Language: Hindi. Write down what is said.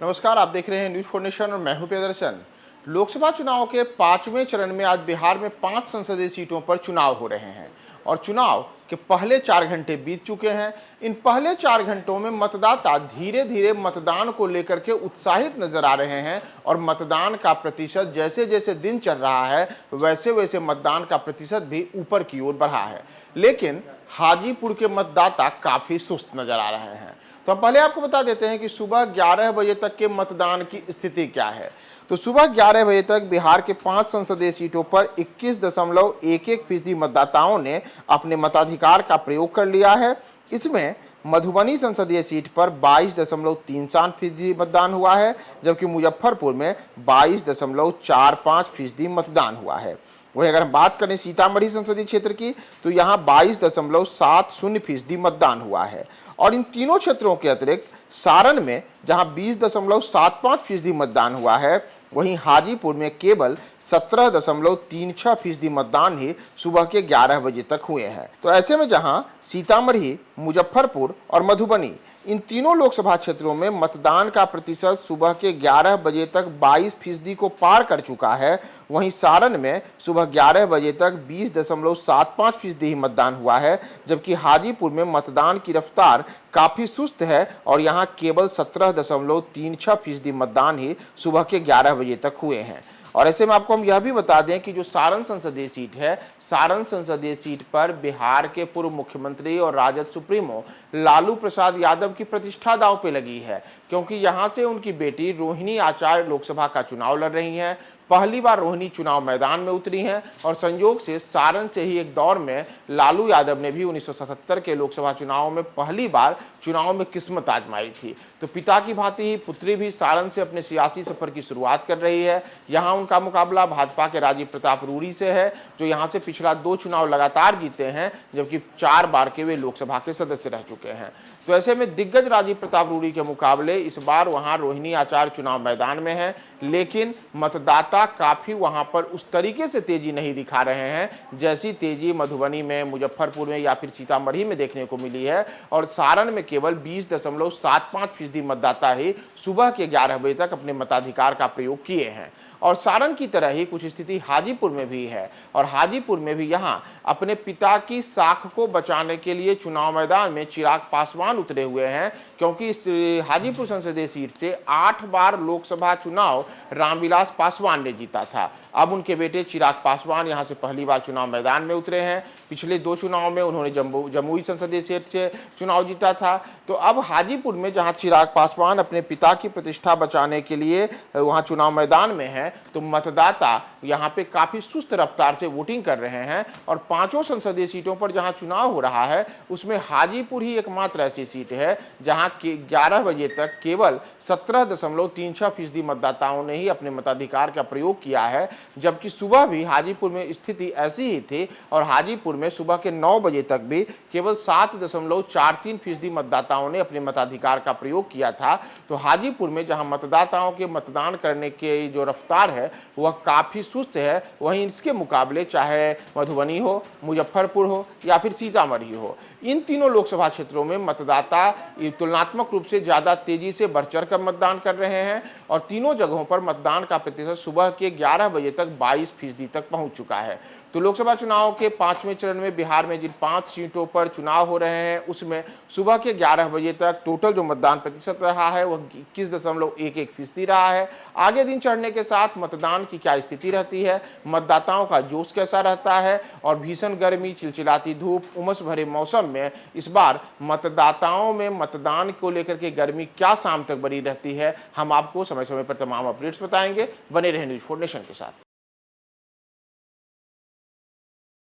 नमस्कार, आप देख रहे हैं न्यूज फॉर नेशन और मैं हूं प्रियदर्शन। लोकसभा चुनाव के 5वें चरण में आज बिहार में 5 संसदीय सीटों पर चुनाव हो रहे हैं और चुनाव के पहले 4 घंटे बीत चुके हैं। इन पहले 4 घंटों में मतदाता धीरे धीरे मतदान को लेकर के उत्साहित नजर आ रहे हैं और मतदान का प्रतिशत जैसे जैसे दिन चल रहा है वैसे वैसे मतदान का प्रतिशत भी ऊपर की ओर बढ़ा है। लेकिन हाजीपुर के मतदाता काफी सुस्त नजर आ रहे हैं। तो हम पहले आपको बता देते हैं कि सुबह 11 बजे तक के मतदान की स्थिति क्या है। तो सुबह 11 बजे तक बिहार के 5 संसदीय सीटों पर 21.11% मतदाताओं ने अपने मताधिकार का प्रयोग कर लिया है। इसमें मधुबनी संसदीय सीट पर 22.37% मतदान हुआ है, जबकि मुजफ्फरपुर में 22.45% मतदान हुआ है। वहीं अगर हम बात करें सीतामढ़ी संसदीय क्षेत्र की, तो यहाँ 22.70% मतदान हुआ है। और इन तीनों क्षेत्रों के अतिरिक्त सारण में जहां 20.75% मतदान हुआ है, वहीं हाजीपुर में केवल 17.36% मतदान ही सुबह के 11 बजे तक हुए हैं। तो ऐसे में जहां सीतामढ़ी, मुजफ्फरपुर और मधुबनी इन तीनों लोकसभा क्षेत्रों में मतदान का प्रतिशत सुबह के 11 बजे तक 22% को पार कर चुका है, वहीं सारण में सुबह 11 बजे तक 20.75% ही मतदान हुआ है, जबकि हाजीपुर में मतदान की रफ्तार काफी सुस्त है और यहां केवल 17.36% मतदान ही सुबह के 11 बजे तक हुए हैं। और ऐसे में आपको हम यह भी बता दें कि जो सारण संसदीय सीट है, सारण संसदीय सीट पर बिहार के पूर्व मुख्यमंत्री और राजद सुप्रीमो लालू प्रसाद यादव की प्रतिष्ठा दांव पे लगी है, क्योंकि यहां से उनकी बेटी रोहिणी आचार्य लोकसभा का चुनाव लड़ रही हैं। पहली बार रोहिणी चुनाव मैदान में उतरी हैं और संयोग से सारण से ही एक दौर में लालू यादव ने भी 1977 के लोकसभा चुनाव में पहली बार चुनाव में किस्मत आजमाई थी। तो पिता की भांति ही पुत्री भी सारण से अपने सियासी सफर की शुरुआत कर रही है। यहाँ उनका मुकाबला भाजपा के राजीव प्रताप रूडी से है, जो यहाँ से पिछला 2 चुनाव लगातार जीते हैं, जबकि 4 बार के वे लोकसभा के सदस्य रह चुके हैं। तो ऐसे में दिग्गज राजीव प्रताप रूडी के मुकाबले इस बार वहां रोहिणी आचार्य चुनाव मैदान में है, लेकिन मतदाता काफी वहां पर उस तरीके से तेजी नहीं दिखा रहे हैं जैसी तेजी मधुबनी में, मुजफ्फरपुर में या फिर सीतामढ़ी में देखने को मिली है। और सारण में केवल 20.75% मतदाता ही सुबह के 11 बजे तक अपने मताधिकार का प्रयोग किए हैं। और सारण की तरह ही कुछ स्थिति हाजीपुर में भी है और हाजीपुर में भी यहां अपने पिता की साख को बचाने के लिए चुनाव मैदान में चिराग पासवान उतरे हुए हैं, क्योंकि इस हाजीपुर संसदीय सीट से 8 बार लोकसभा चुनाव रामविलास पासवान ने जीता था। अब उनके बेटे चिराग पासवान यहां से पहली बार चुनाव मैदान में उतरे हैं। पिछले 2 चुनाव में उन्होंने जमुई संसदीय सीट से चुनाव जीता था। तो अब हाजीपुर में जहां चिराग पासवान अपने पिता की प्रतिष्ठा बचाने के लिए वहां चुनाव मैदान में है, तो मतदाता यहां पे काफी सुस्त रफ्तार से वोटिंग कर रहे हैं। और 5 संसदीय सीटों पर जहां चुनाव हो रहा है, उसमें हाजीपुर ही एकमात्र ऐसी सीट है जहां 11 बजे तक केवल 17.36% मतदाताओं ने ही अपने मताधिकार का प्रयोग किया है, जबकि सुबह भी हाजीपुर में स्थिति ऐसी ही थी और हाजीपुर में सुबह के 9 बजे तक भी केवल 7.43% मतदाताओं ने अपने मताधिकार का प्रयोग किया था। तो हाजीपुर में जहां मतदाताओं के मतदान करने की जो रफ्तार है वह काफी सुस्त है, वहीं इसके मुकाबले चाहे मधुबनी हो, मुजफ्फरपुर हो या फिर सीतामढ़ी हो, इन तीनों लोकसभा क्षेत्रों में मतदाता तुलनात्मक रूप से ज्यादा तेजी से बढ़ चढ़ कर मतदान कर रहे हैं और तीनों जगहों पर मतदान का प्रतिशत सुबह के 11 बजे तक 22% तक पहुंच चुका है। तो लोकसभा चुनाव के 5वें चरण में बिहार में जिन 5 सीटों पर चुनाव हो रहे हैं, उसमें सुबह के 11 बजे तक टोटल जो मतदान प्रतिशत रहा है वह 21.11% रहा है। आगे दिन चढ़ने के साथ मतदान की क्या स्थिति रहती है, मतदाताओं का जोश कैसा रहता है और भीषण गर्मी, चिलचिलाती धूप, उमस भरे मौसम में इस बार मतदाताओं में मतदान को लेकर के गर्मी क्या शाम तक बनी रहती है, हम आपको समय समय पर तमाम अपडेट्स बताएंगे। बने रहे न्यूज 4 नेशन के साथ।